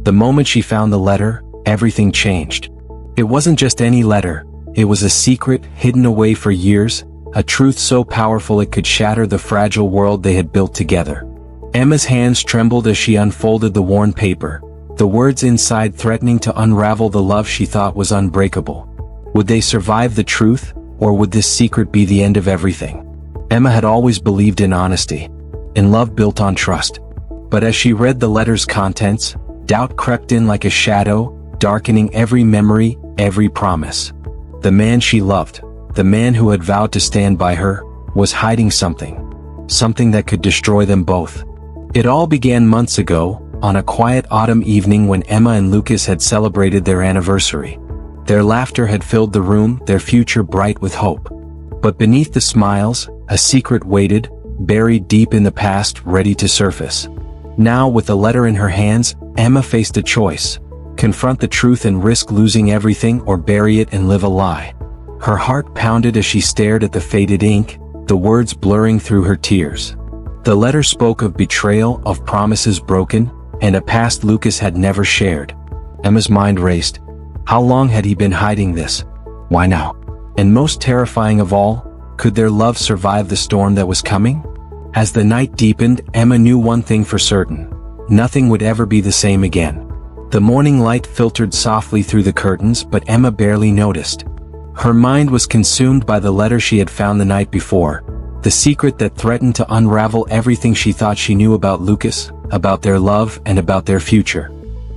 The moment she found the letter, everything changed. It wasn't just any letter, it was a secret hidden away for years, a truth so powerful it could shatter the fragile world they had built together. Emma's hands trembled as she unfolded the worn paper, the words inside threatening to unravel the love she thought was unbreakable. Would they survive the truth, or would this secret be the end of everything? Emma had always believed in honesty, in love built on trust. But as she read the letter's contents, doubt crept in like a shadow, darkening every memory, every promise. The man she loved, the man who had vowed to stand by her, was hiding something that could destroy them both. It all began months ago, on a quiet autumn evening when Emma and Lucas had celebrated their anniversary. Their laughter had filled the room, their future bright with hope. But beneath the smiles, a secret waited, buried deep in the past, ready to surface. Now, with the letter in her hands, Emma faced a choice: confront the truth and risk losing everything, or bury it and live a lie. Her heart pounded as she stared at the faded ink, the words blurring through her tears. The letter spoke of betrayal, of promises broken, and a past Lucas had never shared. Emma's mind raced. How long had he been hiding this? Why now? And most terrifying of all, could their love survive the storm that was coming? As the night deepened, Emma knew one thing for certain: nothing would ever be the same again. The morning light filtered softly through the curtains, but Emma barely noticed. Her mind was consumed by the letter she had found the night before, the secret that threatened to unravel everything she thought she knew about Lucas, about their love, and about their future.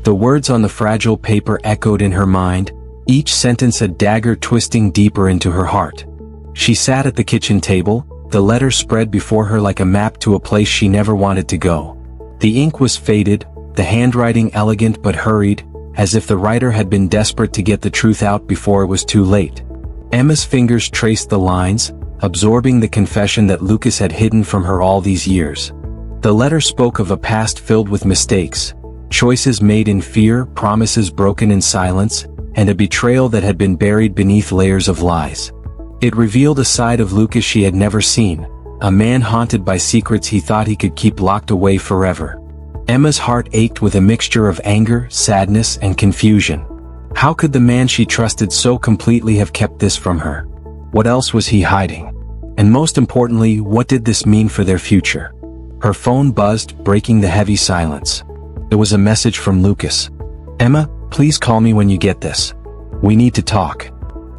The words on the fragile paper echoed in her mind, each sentence a dagger twisting deeper into her heart. She sat at the kitchen table, the letter spread before her like a map to a place she never wanted to go. The ink was faded, the handwriting elegant but hurried, as if the writer had been desperate to get the truth out before it was too late. Emma's fingers traced the lines, absorbing the confession that Lucas had hidden from her all these years. The letter spoke of a past filled with mistakes, choices made in fear, promises broken in silence, and a betrayal that had been buried beneath layers of lies. It revealed a side of Lucas she had never seen, a man haunted by secrets he thought he could keep locked away forever. Emma's heart ached with a mixture of anger, sadness, and confusion. How could the man she trusted so completely have kept this from her? What else was he hiding? And most importantly, what did this mean for their future? Her phone buzzed, breaking the heavy silence. It was a message from Lucas. "Emma, please call me when you get this. We need to talk."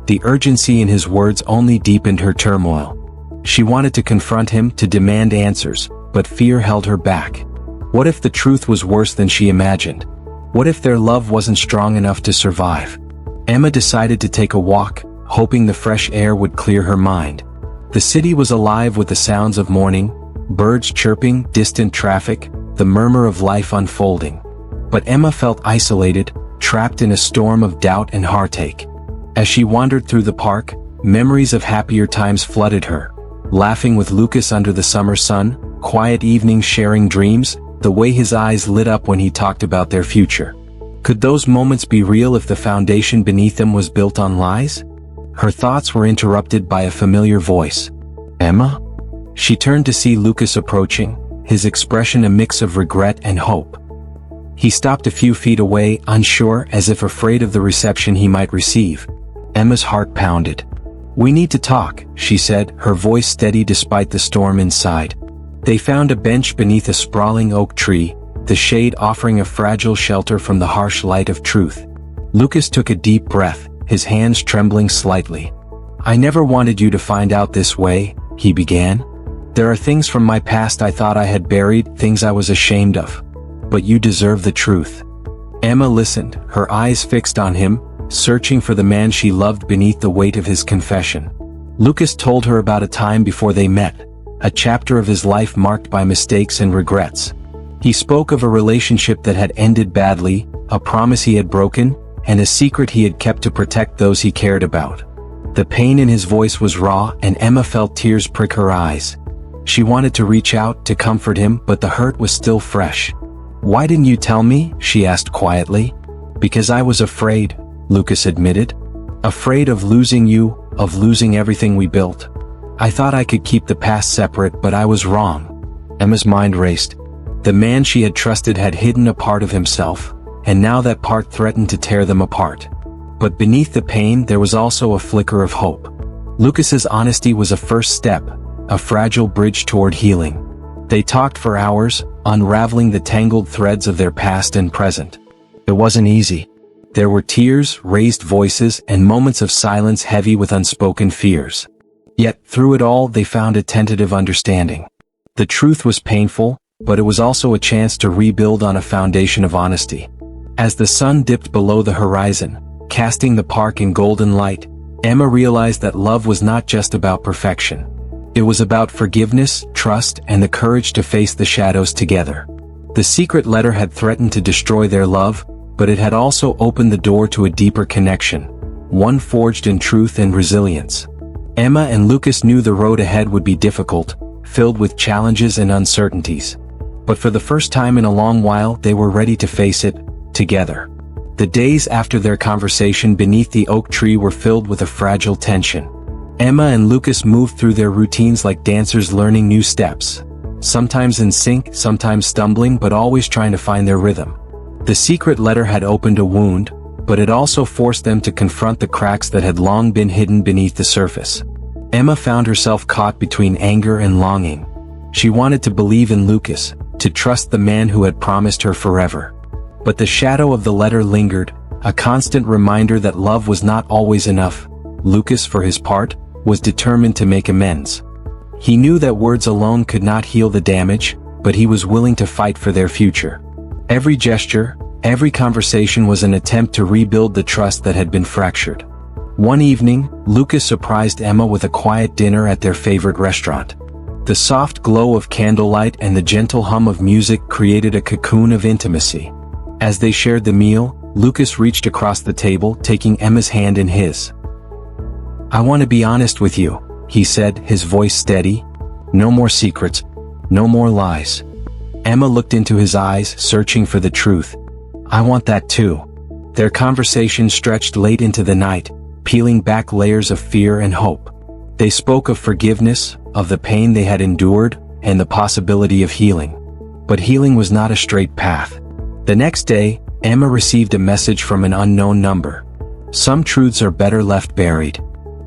The urgency in his words only deepened her turmoil. She wanted to confront him, to demand answers, but fear held her back. What if the truth was worse than she imagined? What if their love wasn't strong enough to survive? Emma decided to take a walk, hoping the fresh air would clear her mind. The city was alive with the sounds of morning, birds chirping, distant traffic, the murmur of life unfolding. But Emma felt isolated, trapped in a storm of doubt and heartache. As she wandered through the park, memories of happier times flooded her. Laughing with Lucas under the summer sun, quiet evenings sharing dreams, the way his eyes lit up when he talked about their future. Could those moments be real if the foundation beneath them was built on lies? Her thoughts were interrupted by a familiar voice. "Emma?" She turned to see Lucas approaching, his expression a mix of regret and hope. He stopped a few feet away, unsure, as if afraid of the reception he might receive. Emma's heart pounded. "We need to talk," she said, her voice steady despite the storm inside. They found a bench beneath a sprawling oak tree, the shade offering a fragile shelter from the harsh light of truth. Lucas took a deep breath, his hands trembling slightly. "I never wanted you to find out this way," he began. "There are things from my past I thought I had buried, things I was ashamed of. But you deserve the truth." Emma listened, her eyes fixed on him, searching for the man she loved beneath the weight of his confession. Lucas told her about a time before they met, a chapter of his life marked by mistakes and regrets. He spoke of a relationship that had ended badly, a promise he had broken, and a secret he had kept to protect those he cared about. The pain in his voice was raw, and Emma felt tears prick her eyes. She wanted to reach out, to comfort him, but the hurt was still fresh. "Why didn't you tell me?" she asked quietly. "Because I was afraid," Lucas admitted. "Afraid of losing you, of losing everything we built. I thought I could keep the past separate, but I was wrong." Emma's mind raced. The man she had trusted had hidden a part of himself, and now that part threatened to tear them apart. But beneath the pain there was also a flicker of hope. Lucas's honesty was a first step, a fragile bridge toward healing. They talked for hours, unraveling the tangled threads of their past and present. It wasn't easy. There were tears, raised voices, and moments of silence heavy with unspoken fears. Yet, through it all, they found a tentative understanding. The truth was painful, but it was also a chance to rebuild on a foundation of honesty. As the sun dipped below the horizon, casting the park in golden light, Emma realized that love was not just about perfection. It was about forgiveness, trust, and the courage to face the shadows together. The secret letter had threatened to destroy their love, but it had also opened the door to a deeper connection, one forged in truth and resilience. Emma and Lucas knew the road ahead would be difficult, filled with challenges and uncertainties. But for the first time in a long while, they were ready to face it, together. The days after their conversation beneath the oak tree were filled with a fragile tension. Emma and Lucas moved through their routines like dancers learning new steps. Sometimes in sync, sometimes stumbling, but always trying to find their rhythm. The secret letter had opened a wound, but it also forced them to confront the cracks that had long been hidden beneath the surface. Emma found herself caught between anger and longing. She wanted to believe in Lucas, to trust the man who had promised her forever. But the shadow of the letter lingered, a constant reminder that love was not always enough. Lucas, for his part, was determined to make amends. He knew that words alone could not heal the damage, but he was willing to fight for their future. Every gesture, every conversation was an attempt to rebuild the trust that had been fractured. One evening, Lucas surprised Emma with a quiet dinner at their favorite restaurant. The soft glow of candlelight and the gentle hum of music created a cocoon of intimacy. As they shared the meal, Lucas reached across the table, taking Emma's hand in his. "I want to be honest with you," he said, his voice steady. "No more secrets, no more lies." Emma looked into his eyes, searching for the truth. "I want that too." Their conversation stretched late into the night, peeling back layers of fear and hope. They spoke of forgiveness, of the pain they had endured, and the possibility of healing. But healing was not a straight path. The next day, Emma received a message from an unknown number. Some truths are better left buried.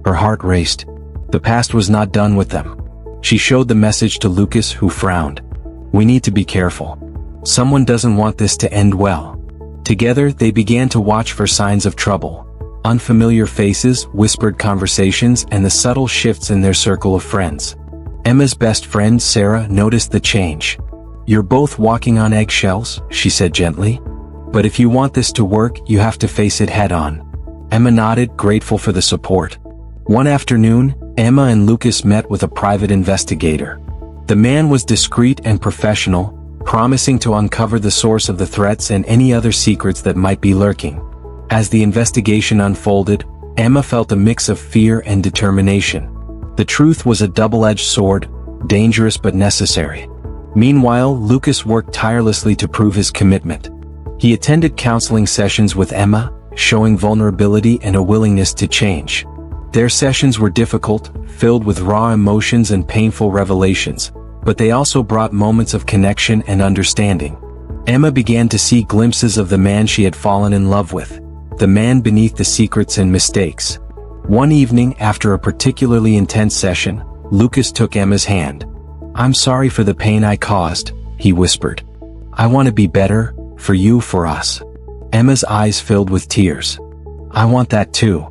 Her heart raced. The past was not done with them. She showed the message to Lucas, who frowned. "We need to be careful. Someone doesn't want this to end well." Together, they began to watch for signs of trouble. Unfamiliar faces, whispered conversations, and the subtle shifts in their circle of friends. Emma's best friend, Sarah, noticed the change. "You're both walking on eggshells," she said gently. "But if you want this to work, you have to face it head-on." Emma nodded, grateful for the support. One afternoon, Emma and Lucas met with a private investigator. The man was discreet and professional, promising to uncover the source of the threats and any other secrets that might be lurking. As the investigation unfolded, Emma felt a mix of fear and determination. The truth was a double-edged sword, dangerous but necessary. Meanwhile, Lucas worked tirelessly to prove his commitment. He attended counseling sessions with Emma, showing vulnerability and a willingness to change. Their sessions were difficult, filled with raw emotions and painful revelations, but they also brought moments of connection and understanding. Emma began to see glimpses of the man she had fallen in love with, the man beneath the secrets and mistakes. One evening, after a particularly intense session, Lucas took Emma's hand. "I'm sorry for the pain I caused," he whispered. "I want to be better, for you, for us." Emma's eyes filled with tears. "I want that too."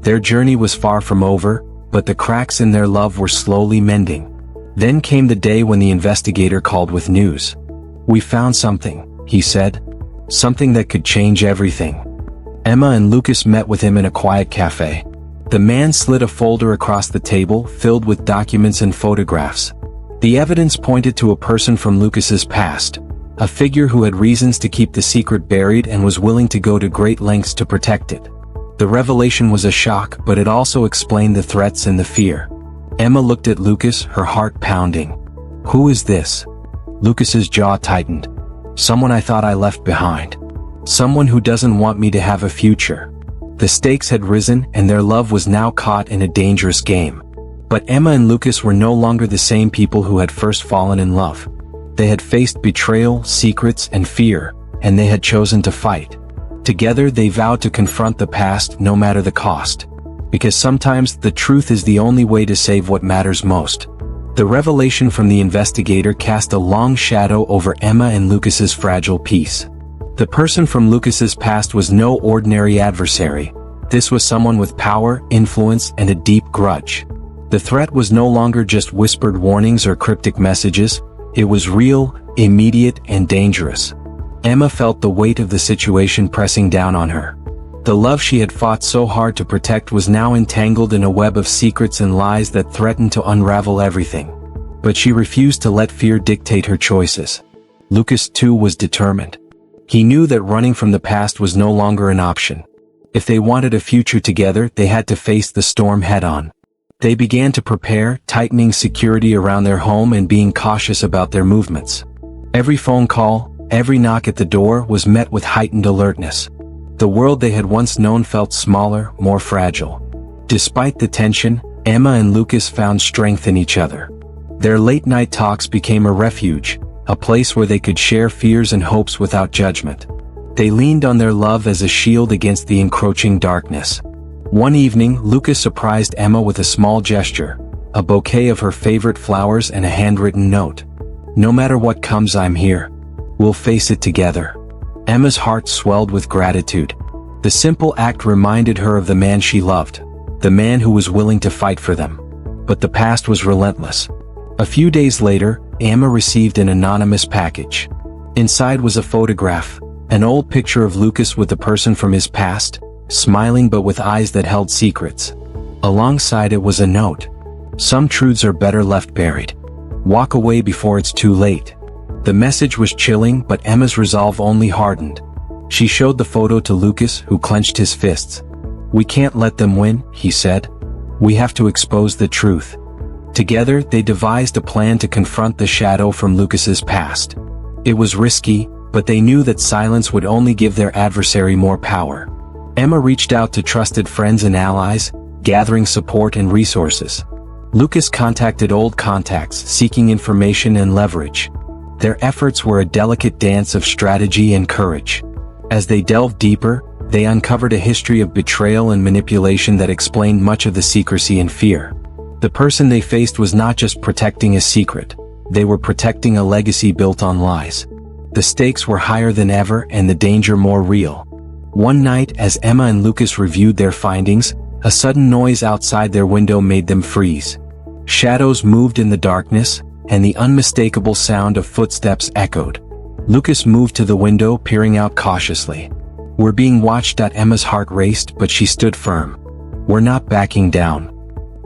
Their journey was far from over, but the cracks in their love were slowly mending. Then came the day when the investigator called with news. "We found something," he said. "Something that could change everything." Emma and Lucas met with him in a quiet cafe. The man slid a folder across the table, filled with documents and photographs. The evidence pointed to a person from Lucas's past, a figure who had reasons to keep the secret buried and was willing to go to great lengths to protect it. The revelation was a shock, but it also explained the threats and the fear. Emma looked at Lucas, her heart pounding. "Who is this?" Lucas's jaw tightened. "Someone I thought I left behind. Someone who doesn't want me to have a future." The stakes had risen, and their love was now caught in a dangerous game. But Emma and Lucas were no longer the same people who had first fallen in love. They had faced betrayal, secrets, and fear, and they had chosen to fight. Together they vowed to confront the past no matter the cost. Because sometimes the truth is the only way to save what matters most. The revelation from the investigator cast a long shadow over Emma and Lucas's fragile peace. The person from Lucas's past was no ordinary adversary. This was someone with power, influence, and a deep grudge. The threat was no longer just whispered warnings or cryptic messages. It was real, immediate, and dangerous. Emma felt the weight of the situation pressing down on her. The love she had fought so hard to protect was now entangled in a web of secrets and lies that threatened to unravel everything. But she refused to let fear dictate her choices. Lucas, too, was determined. He knew that running from the past was no longer an option. If they wanted a future together, they had to face the storm head-on. They began to prepare, tightening security around their home and being cautious about their movements. Every phone call, every knock at the door was met with heightened alertness. The world they had once known felt smaller, more fragile. Despite the tension, Emma and Lucas found strength in each other. Their late-night talks became a refuge, a place where they could share fears and hopes without judgment. They leaned on their love as a shield against the encroaching darkness. One evening, Lucas surprised Emma with a small gesture, a bouquet of her favorite flowers and a handwritten note. "No matter what comes, I'm here. We'll face it together." Emma's heart swelled with gratitude. The simple act reminded her of the man she loved, the man who was willing to fight for them. But the past was relentless. A few days later, Emma received an anonymous package. Inside was a photograph, an old picture of Lucas with a person from his past, smiling but with eyes that held secrets. Alongside it was a note. "Some truths are better left buried. Walk away before it's too late." The message was chilling, but Emma's resolve only hardened. She showed the photo to Lucas, who clenched his fists. "We can't let them win," he said. "We have to expose the truth." Together, they devised a plan to confront the shadow from Lucas's past. It was risky, but they knew that silence would only give their adversary more power. Emma reached out to trusted friends and allies, gathering support and resources. Lucas contacted old contacts, seeking information and leverage. Their efforts were a delicate dance of strategy and courage. As they delved deeper, they uncovered a history of betrayal and manipulation that explained much of the secrecy and fear. The person they faced was not just protecting a secret, they were protecting a legacy built on lies. The stakes were higher than ever and the danger more real. One night, as Emma and Lucas reviewed their findings, a sudden noise outside their window made them freeze. Shadows moved in the darkness, and the unmistakable sound of footsteps echoed. Lucas moved to the window, peering out cautiously. "We're being watched." Emma's heart raced, but she stood firm. "We're not backing down."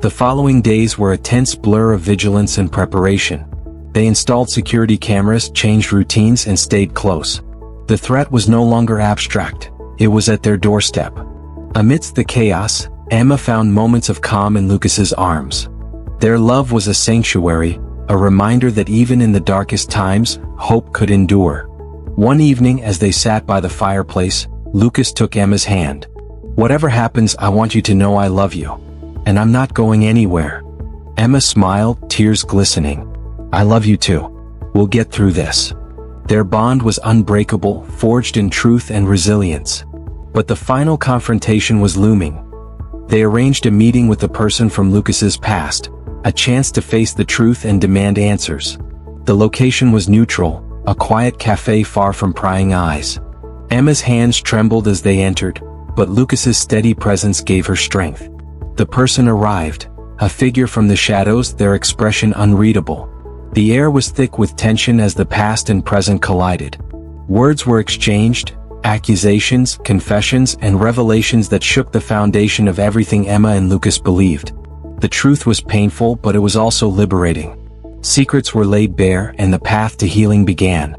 The following days were a tense blur of vigilance and preparation. They installed security cameras, changed routines, and stayed close. The threat was no longer abstract. It was at their doorstep. Amidst the chaos, Emma found moments of calm in Lucas's arms. Their love was a sanctuary, a reminder that even in the darkest times, hope could endure. One evening, as they sat by the fireplace, Lucas took Emma's hand. "Whatever happens, I want you to know I love you. And I'm not going anywhere." Emma smiled, tears glistening. "I love you too. We'll get through this." Their bond was unbreakable, forged in truth and resilience. But the final confrontation was looming. They arranged a meeting with the person from Lucas's past, a chance to face the truth and demand answers. The location was neutral, a quiet cafe far from prying eyes. Emma's hands trembled as they entered, but Lucas's steady presence gave her strength. The person arrived, a figure from the shadows, their expression unreadable. The air was thick with tension as the past and present collided. Words were exchanged, accusations, confessions, and revelations that shook the foundation of everything Emma and Lucas believed. The truth was painful, but it was also liberating. Secrets were laid bare, and the path to healing began.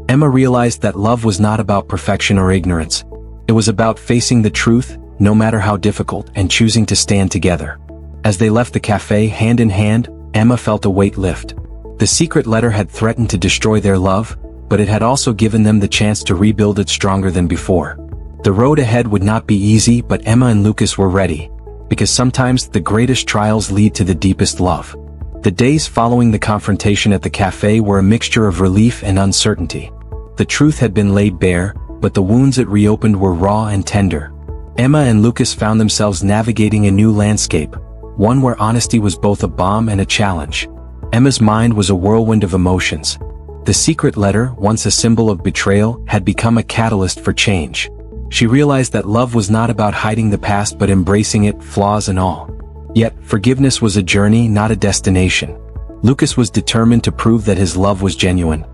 Emma realized that love was not about perfection or ignorance. It was about facing the truth, no matter how difficult, and choosing to stand together. As they left the cafe hand in hand, Emma felt a weight lift. The secret letter had threatened to destroy their love, but it had also given them the chance to rebuild it stronger than before. The road ahead would not be easy, but Emma and Lucas were ready. Because sometimes the greatest trials lead to the deepest love. The days following the confrontation at the cafe were a mixture of relief and uncertainty. The truth had been laid bare, but the wounds it reopened were raw and tender. Emma and Lucas found themselves navigating a new landscape, one where honesty was both a balm and a challenge. Emma's mind was a whirlwind of emotions. The secret letter, once a symbol of betrayal, had become a catalyst for change. She realized that love was not about hiding the past but embracing it, flaws and all. Yet, forgiveness was a journey, not a destination. Lucas was determined to prove that his love was genuine.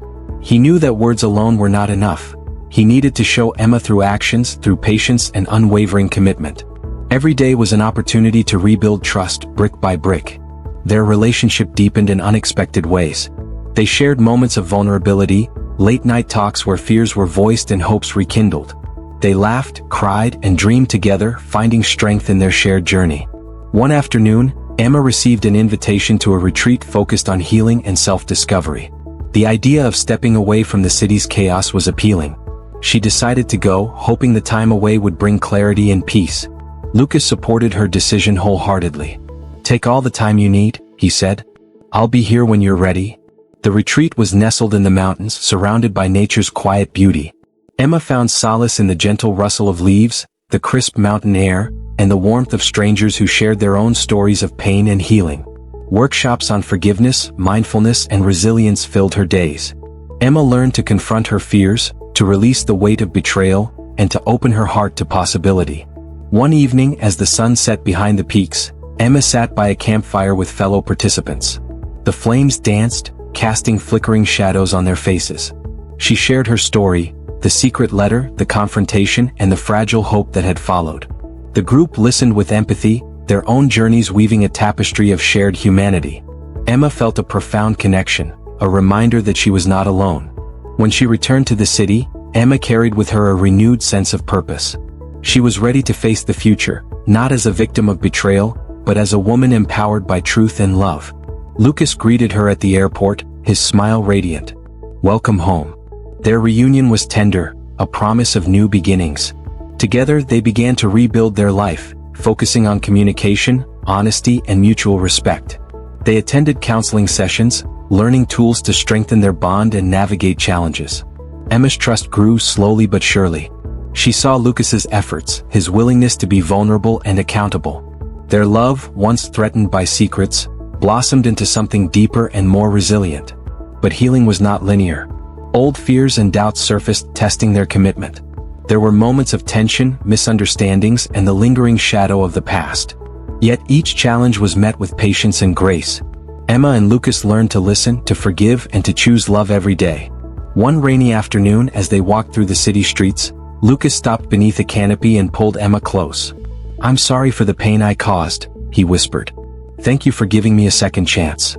He knew that words alone were not enough. He needed to show Emma through actions, through patience and unwavering commitment. Every day was an opportunity to rebuild trust, brick by brick. Their relationship deepened in unexpected ways. They shared moments of vulnerability, late-night talks where fears were voiced and hopes rekindled. They laughed, cried, and dreamed together, finding strength in their shared journey. One afternoon, Emma received an invitation to a retreat focused on healing and self-discovery. The idea of stepping away from the city's chaos was appealing. She decided to go, hoping the time away would bring clarity and peace. Lucas supported her decision wholeheartedly. "Take all the time you need," he said. "I'll be here when you're ready." The retreat was nestled in the mountains, surrounded by nature's quiet beauty. Emma found solace in the gentle rustle of leaves, the crisp mountain air, and the warmth of strangers who shared their own stories of pain and healing. Workshops on forgiveness, mindfulness, and resilience filled her days. Emma learned to confront her fears, to release the weight of betrayal, and to open her heart to possibility. One evening, as the sun set behind the peaks, Emma sat by a campfire with fellow participants. The flames danced, casting flickering shadows on their faces. She shared her story, the secret letter, the confrontation, and the fragile hope that had followed. The group listened with empathy, their own journeys weaving a tapestry of shared humanity. Emma felt a profound connection, a reminder that she was not alone. When she returned to the city, Emma carried with her a renewed sense of purpose. She was ready to face the future, not as a victim of betrayal, but as a woman empowered by truth and love. Lucas greeted her at the airport, his smile radiant. "Welcome home." Their reunion was tender, a promise of new beginnings. Together they began to rebuild their life, focusing on communication, honesty, and mutual respect. They attended counseling sessions, learning tools to strengthen their bond and navigate challenges. Emma's trust grew slowly but surely. She saw Lucas's efforts, his willingness to be vulnerable and accountable. Their love, once threatened by secrets, blossomed into something deeper and more resilient. But healing was not linear. Old fears and doubts surfaced, testing their commitment. There were moments of tension, misunderstandings, and the lingering shadow of the past. Yet each challenge was met with patience and grace. Emma and Lucas learned to listen, to forgive, and to choose love every day. One rainy afternoon, as they walked through the city streets, Lucas stopped beneath a canopy and pulled Emma close. "I'm sorry for the pain I caused," he whispered. "Thank you for giving me a second chance."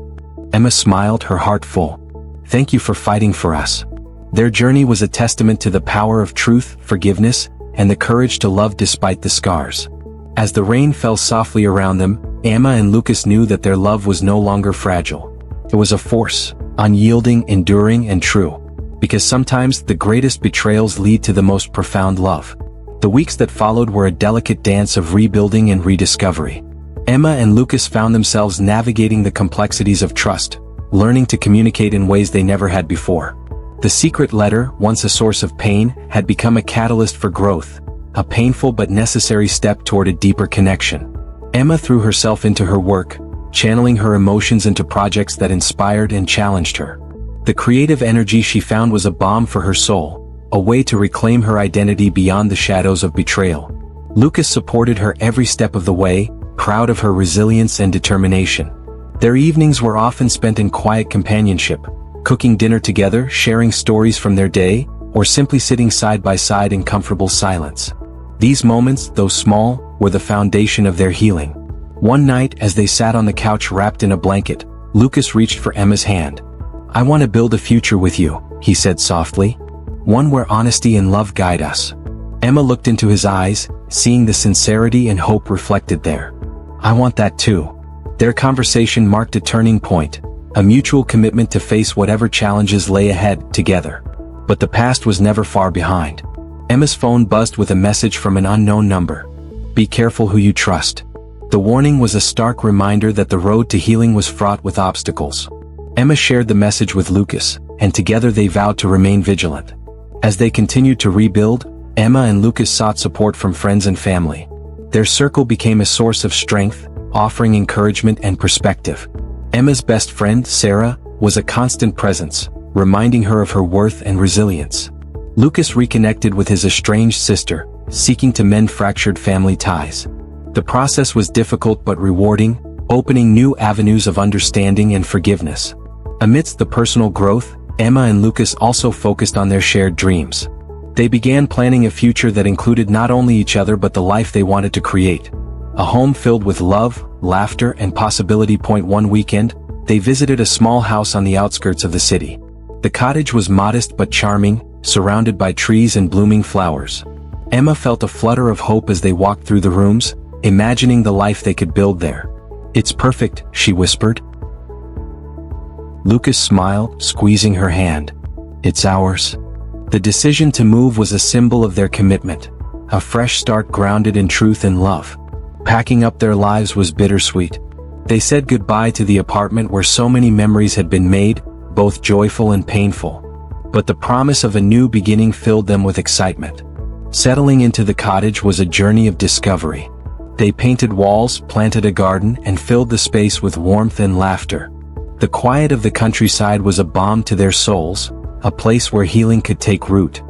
Emma smiled, her heart full. "Thank you for fighting for us." Their journey was a testament to the power of truth, forgiveness, and the courage to love despite the scars. As the rain fell softly around them, Emma and Lucas knew that their love was no longer fragile. It was a force, unyielding, enduring, and true. Because sometimes the greatest betrayals lead to the most profound love. The weeks that followed were a delicate dance of rebuilding and rediscovery. Emma and Lucas found themselves navigating the complexities of trust, learning to communicate in ways they never had before. The secret letter, once a source of pain, had become a catalyst for growth, a painful but necessary step toward a deeper connection. Emma threw herself into her work, channeling her emotions into projects that inspired and challenged her. The creative energy she found was a balm for her soul, a way to reclaim her identity beyond the shadows of betrayal. Lucas supported her every step of the way, proud of her resilience and determination. Their evenings were often spent in quiet companionship, cooking dinner together, sharing stories from their day, or simply sitting side by side in comfortable silence. These moments, though small, were the foundation of their healing. One night, as they sat on the couch wrapped in a blanket, Lucas reached for Emma's hand. "I want to build a future with you," he said softly. "One where honesty and love guide us." Emma looked into his eyes, seeing the sincerity and hope reflected there. "I want that too." Their conversation marked a turning point, a mutual commitment to face whatever challenges lay ahead together. But the past was never far behind. Emma's phone buzzed with a message from an unknown number. "Be careful who you trust." The warning was a stark reminder that the road to healing was fraught with obstacles. Emma shared the message with Lucas, and together they vowed to remain vigilant. As they continued to rebuild, Emma and Lucas sought support from friends and family. Their circle became a source of strength, offering encouragement and perspective. Emma's best friend, Sarah, was a constant presence, reminding her of her worth and resilience. Lucas reconnected with his estranged sister, seeking to mend fractured family ties. The process was difficult but rewarding, opening new avenues of understanding and forgiveness. Amidst the personal growth, Emma and Lucas also focused on their shared dreams. They began planning a future that included not only each other but the life they wanted to create. A home filled with love, laughter, and possibility. One weekend, they visited a small house on the outskirts of the city. The cottage was modest but charming, surrounded by trees and blooming flowers. Emma felt a flutter of hope as they walked through the rooms, imagining the life they could build there. "It's perfect," she whispered. Lucas smiled, squeezing her hand. "It's ours." The decision to move was a symbol of their commitment, a fresh start grounded in truth and love. Packing up their lives was bittersweet. They said goodbye to the apartment where so many memories had been made, both joyful and painful. But the promise of a new beginning filled them with excitement. Settling into the cottage was a journey of discovery. They painted walls, planted a garden, and filled the space with warmth and laughter. The quiet of the countryside was a balm to their souls, a place where healing could take root.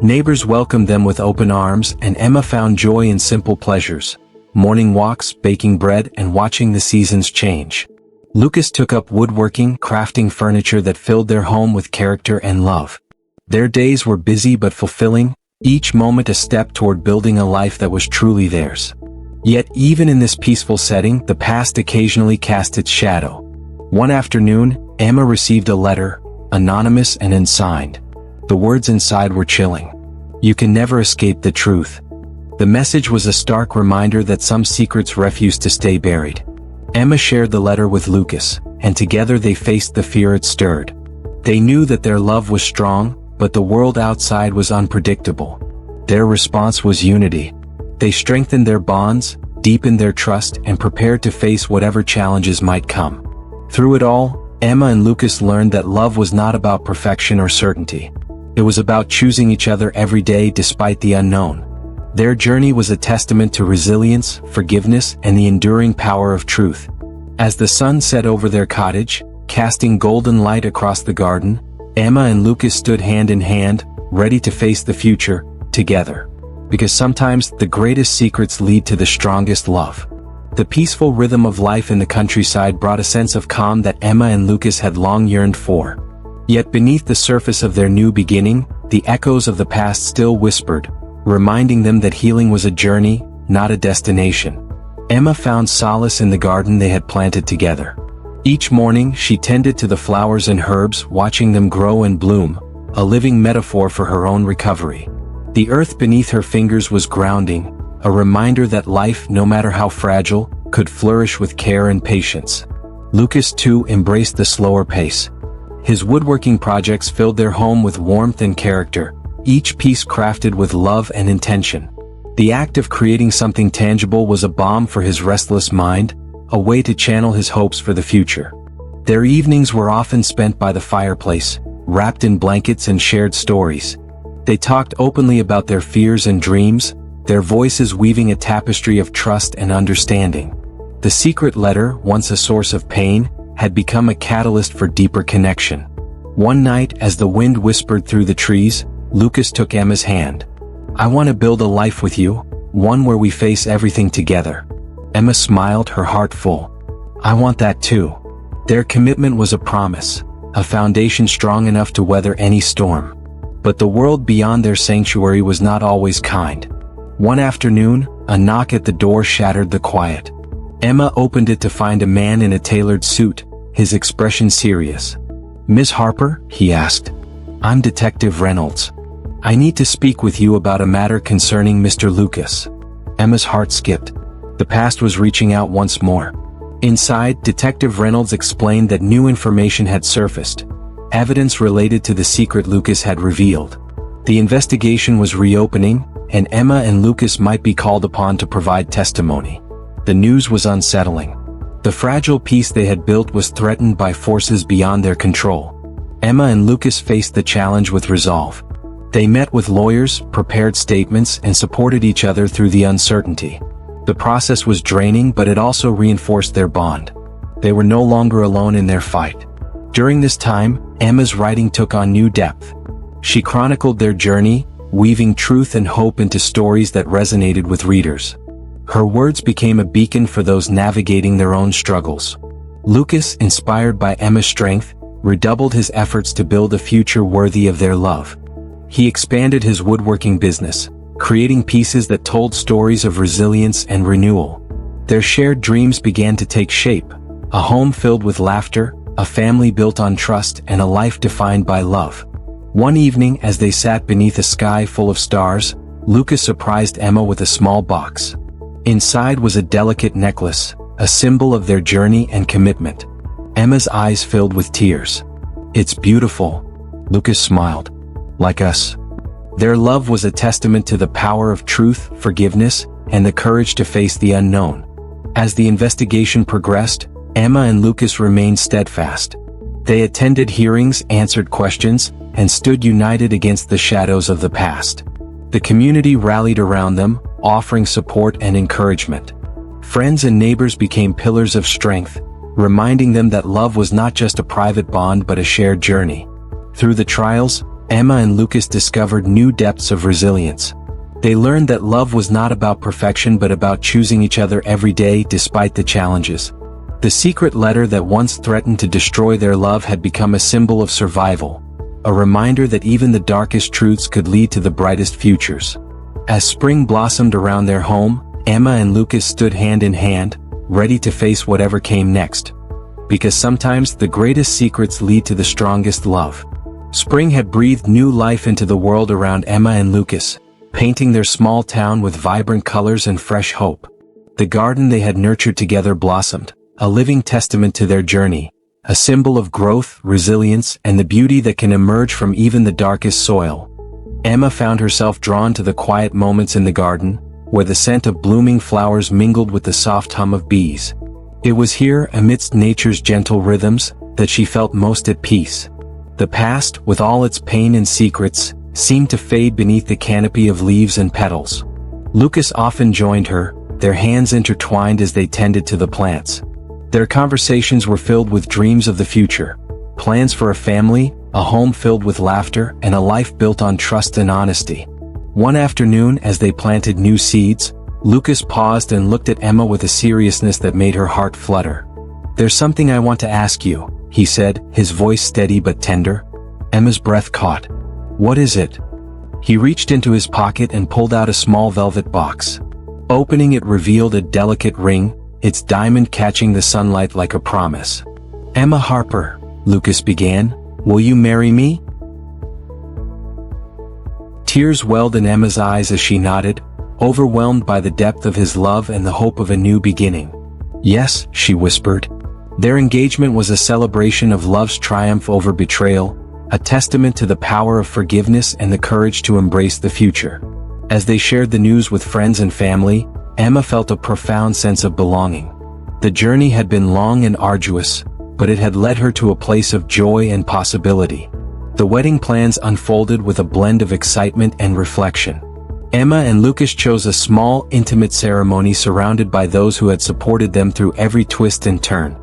Neighbors welcomed them with open arms, and Emma found joy in simple pleasures: morning walks, baking bread, and watching the seasons change. Lucas took up woodworking, crafting furniture that filled their home with character and love. Their days were busy but fulfilling, each moment a step toward building a life that was truly theirs. Yet even in this peaceful setting, the past occasionally cast its shadow. One afternoon, Emma received a letter, anonymous and unsigned. The words inside were chilling. "You can never escape the truth." The message was a stark reminder that some secrets refuse to stay buried. Emma shared the letter with Lucas, and together they faced the fear it stirred. They knew that their love was strong, but the world outside was unpredictable. Their response was unity. They strengthened their bonds, deepened their trust, and prepared to face whatever challenges might come. Through it all, Emma and Lucas learned that love was not about perfection or certainty. It was about choosing each other every day despite the unknown. Their journey was a testament to resilience, forgiveness, and the enduring power of truth. As the sun set over their cottage, casting golden light across the garden, Emma and Lucas stood hand in hand, ready to face the future, together. Because sometimes the greatest secrets lead to the strongest love. The peaceful rhythm of life in the countryside brought a sense of calm that Emma and Lucas had long yearned for. Yet beneath the surface of their new beginning, the echoes of the past still whispered, reminding them that healing was a journey, not a destination. Emma found solace in the garden they had planted together. Each morning she tended to the flowers and herbs, watching them grow and bloom, a living metaphor for her own recovery. The earth beneath her fingers was grounding, a reminder that life, no matter how fragile, could flourish with care and patience. Lucas too embraced the slower pace. His woodworking projects filled their home with warmth and character, each piece crafted with love and intention. The act of creating something tangible was a balm for his restless mind, a way to channel his hopes for the future. Their evenings were often spent by the fireplace, wrapped in blankets and shared stories. They talked openly about their fears and dreams, their voices weaving a tapestry of trust and understanding. The secret letter, once a source of pain, had become a catalyst for deeper connection. One night, as the wind whispered through the trees, Lucas took Emma's hand. "I want to build a life with you, one where we face everything together." Emma smiled, her heart full. "I want that too." Their commitment was a promise, a foundation strong enough to weather any storm. But the world beyond their sanctuary was not always kind. One afternoon, a knock at the door shattered the quiet. Emma opened it to find a man in a tailored suit, his expression serious. "Miss Harper?" he asked. "I'm Detective Reynolds. I need to speak with you about a matter concerning Mr. Lucas." Emma's heart skipped. The past was reaching out once more. Inside, Detective Reynolds explained that new information had surfaced, evidence related to the secret Lucas had revealed. The investigation was reopening, and Emma and Lucas might be called upon to provide testimony. The news was unsettling. The fragile peace they had built was threatened by forces beyond their control. Emma and Lucas faced the challenge with resolve. They met with lawyers, prepared statements, and supported each other through the uncertainty. The process was draining, but it also reinforced their bond. They were no longer alone in their fight. During this time, Emma's writing took on new depth. She chronicled their journey, weaving truth and hope into stories that resonated with readers. Her words became a beacon for those navigating their own struggles. Lucas, inspired by Emma's strength, redoubled his efforts to build a future worthy of their love. He expanded his woodworking business, creating pieces that told stories of resilience and renewal. Their shared dreams began to take shape: a home filled with laughter, a family built on trust, and a life defined by love. One evening, as they sat beneath a sky full of stars, Lucas surprised Emma with a small box. Inside was a delicate necklace, a symbol of their journey and commitment. Emma's eyes filled with tears. "It's beautiful," Lucas smiled. "Like us." Their love was a testament to the power of truth, forgiveness, and the courage to face the unknown. As the investigation progressed, Emma and Lucas remained steadfast. They attended hearings, answered questions, and stood united against the shadows of the past. The community rallied around them, offering support and encouragement. Friends and neighbors became pillars of strength, reminding them that love was not just a private bond but a shared journey. Through the trials, Emma and Lucas discovered new depths of resilience. They learned that love was not about perfection but about choosing each other every day despite the challenges. The secret letter that once threatened to destroy their love had become a symbol of survival, a reminder that even the darkest truths could lead to the brightest futures. As spring blossomed around their home, Emma and Lucas stood hand in hand, ready to face whatever came next. Because sometimes the greatest secrets lead to the strongest love. Spring had breathed new life into the world around Emma and Lucas, painting their small town with vibrant colors and fresh hope. The garden they had nurtured together blossomed, a living testament to their journey, a symbol of growth, resilience, and the beauty that can emerge from even the darkest soil. Emma found herself drawn to the quiet moments in the garden, where the scent of blooming flowers mingled with the soft hum of bees. It was here, amidst nature's gentle rhythms, that she felt most at peace. The past, with all its pain and secrets, seemed to fade beneath the canopy of leaves and petals. Lucas often joined her, their hands intertwined as they tended to the plants. Their conversations were filled with dreams of the future, plans for a family, a home filled with laughter, and a life built on trust and honesty. One afternoon, as they planted new seeds, Lucas paused and looked at Emma with a seriousness that made her heart flutter. "There's something I want to ask you," he said, his voice steady but tender. Emma's breath caught. "What is it?" He reached into his pocket and pulled out a small velvet box. Opening it revealed a delicate ring, its diamond catching the sunlight like a promise. "Emma Harper," Lucas began, "will you marry me?" Tears welled in Emma's eyes as she nodded, overwhelmed by the depth of his love and the hope of a new beginning. "Yes," she whispered. Their engagement was a celebration of love's triumph over betrayal, a testament to the power of forgiveness and the courage to embrace the future. As they shared the news with friends and family, Emma felt a profound sense of belonging. The journey had been long and arduous, but it had led her to a place of joy and possibility. The wedding plans unfolded with a blend of excitement and reflection. Emma and Lucas chose a small, intimate ceremony surrounded by those who had supported them through every twist and turn.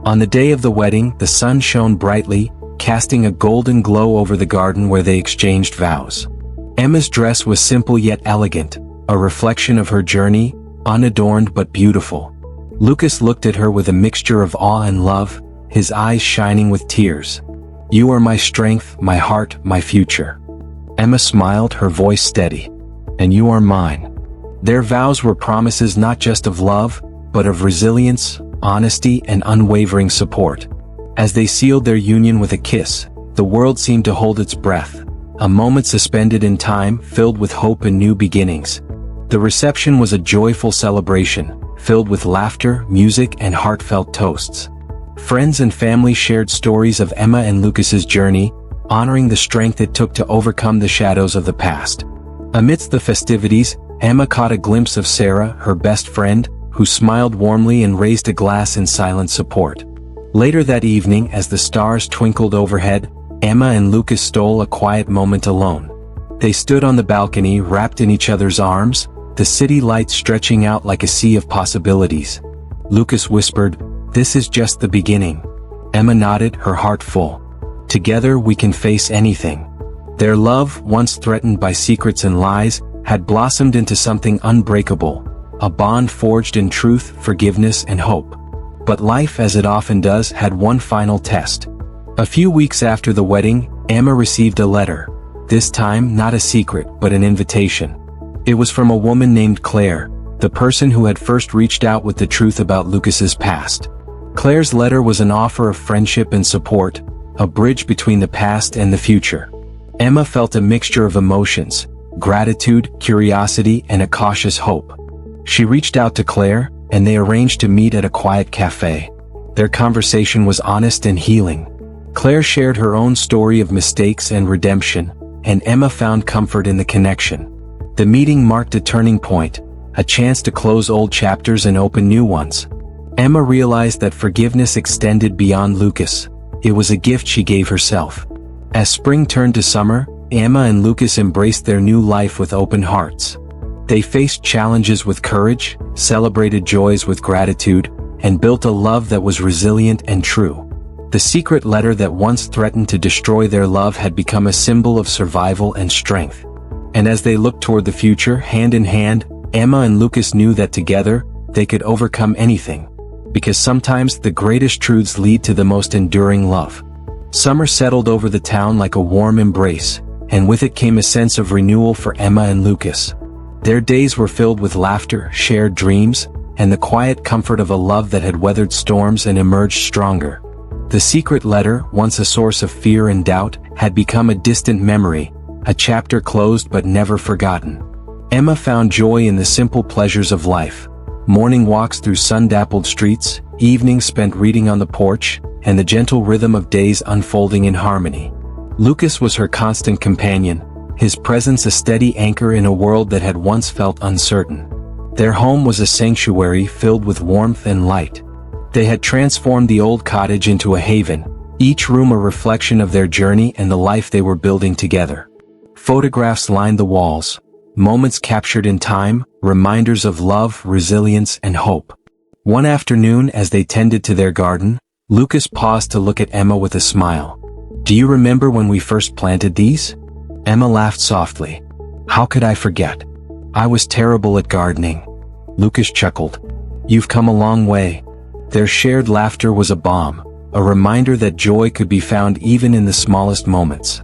On the day of the wedding, the sun shone brightly, casting a golden glow over the garden where they exchanged vows. Emma's dress was simple yet elegant, a reflection of her journey, unadorned but beautiful. Lucas looked at her with a mixture of awe and love, his eyes shining with tears. "You are my strength, my heart, my future." Emma smiled, her voice steady. "And you are mine." Their vows were promises not just of love, but of resilience, honesty, and unwavering support. As they sealed their union with a kiss, the world seemed to hold its breath, a moment suspended in time, filled with hope and new beginnings. The reception was a joyful celebration, filled with laughter, music, and heartfelt toasts. Friends and family shared stories of Emma and Lucas's journey, honoring the strength it took to overcome the shadows of the past. Amidst the festivities, Emma caught a glimpse of Sarah, her best friend, who smiled warmly and raised a glass in silent support. Later that evening, as the stars twinkled overhead, Emma and Lucas stole a quiet moment alone. They stood on the balcony, wrapped in each other's arms, the city lights stretching out like a sea of possibilities. Lucas whispered, "This is just the beginning." Emma nodded, her heart full. "Together we can face anything." Their love, once threatened by secrets and lies, had blossomed into something unbreakable, a bond forged in truth, forgiveness, and hope. But life, as it often does, had one final test. A few weeks after the wedding, Emma received a letter. This time, not a secret, but an invitation. It was from a woman named Claire, the person who had first reached out with the truth about Lucas's past. Claire's letter was an offer of friendship and support, a bridge between the past and the future. Emma felt a mixture of emotions, gratitude, curiosity, and a cautious hope. She reached out to Claire, and they arranged to meet at a quiet cafe. Their conversation was honest and healing. Claire shared her own story of mistakes and redemption, and Emma found comfort in the connection. The meeting marked a turning point, a chance to close old chapters and open new ones. Emma realized that forgiveness extended beyond Lucas. It was a gift she gave herself. As spring turned to summer, Emma and Lucas embraced their new life with open hearts. They faced challenges with courage, celebrated joys with gratitude, and built a love that was resilient and true. The secret letter that once threatened to destroy their love had become a symbol of survival and strength. And as they looked toward the future, hand in hand, Emma and Lucas knew that together, they could overcome anything. Because sometimes the greatest truths lead to the most enduring love. Summer settled over the town like a warm embrace, and with it came a sense of renewal for Emma and Lucas. Their days were filled with laughter, shared dreams, and the quiet comfort of a love that had weathered storms and emerged stronger. The secret letter, once a source of fear and doubt, had become a distant memory, a chapter closed but never forgotten. Emma found joy in the simple pleasures of life. Morning walks through sun-dappled streets, evenings spent reading on the porch, and the gentle rhythm of days unfolding in harmony. Lucas was her constant companion, his presence a steady anchor in a world that had once felt uncertain. Their home was a sanctuary filled with warmth and light. They had transformed the old cottage into a haven, each room a reflection of their journey and the life they were building together. Photographs lined the walls, moments captured in time, reminders of love, resilience, and hope. One afternoon, as they tended to their garden, Lucas paused to look at Emma with a smile. "Do you remember when we first planted these?" Emma laughed softly. "How could I forget? I was terrible at gardening." Lucas chuckled. "You've come a long way." Their shared laughter was a balm, a reminder that joy could be found even in the smallest moments.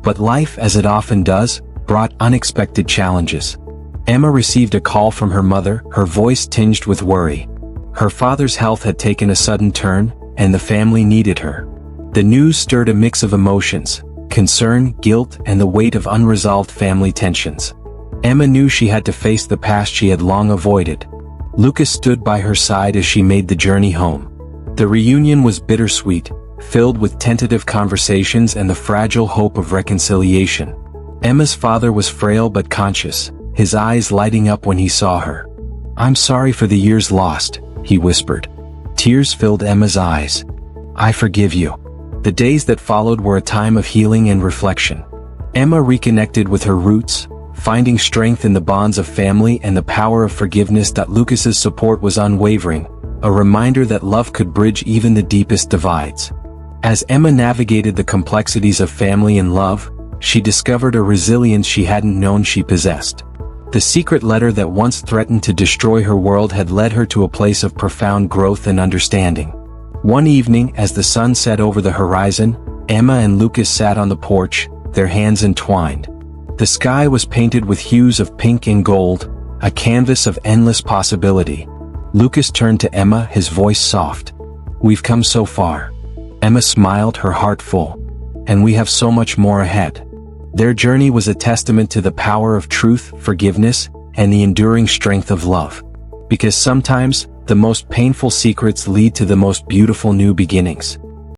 But life, as it often does, brought unexpected challenges. Emma received a call from her mother, her voice tinged with worry. Her father's health had taken a sudden turn, and the family needed her. The news stirred a mix of emotions, concern, guilt, and the weight of unresolved family tensions. Emma knew she had to face the past she had long avoided. Lucas stood by her side as she made the journey home. The reunion was bittersweet, filled with tentative conversations and the fragile hope of reconciliation. Emma's father was frail but conscious, his eyes lighting up when he saw her. "I'm sorry for the years lost," he whispered. Tears filled Emma's eyes. "I forgive you." The days that followed were a time of healing and reflection. Emma reconnected with her roots, finding strength in the bonds of family and the power of forgiveness. That Lucas's support was unwavering, a reminder that love could bridge even the deepest divides. As Emma navigated the complexities of family and love, she discovered a resilience she hadn't known she possessed. The secret letter that once threatened to destroy her world had led her to a place of profound growth and understanding. One evening, as the sun set over the horizon, Emma and Lucas sat on the porch, their hands entwined. The sky was painted with hues of pink and gold, a canvas of endless possibility. Lucas turned to Emma, his voice soft. "We've come so far." Emma smiled, her heart full. "And we have so much more ahead." Their journey was a testament to the power of truth, forgiveness, and the enduring strength of love. Because sometimes, the most painful secrets lead to the most beautiful new beginnings.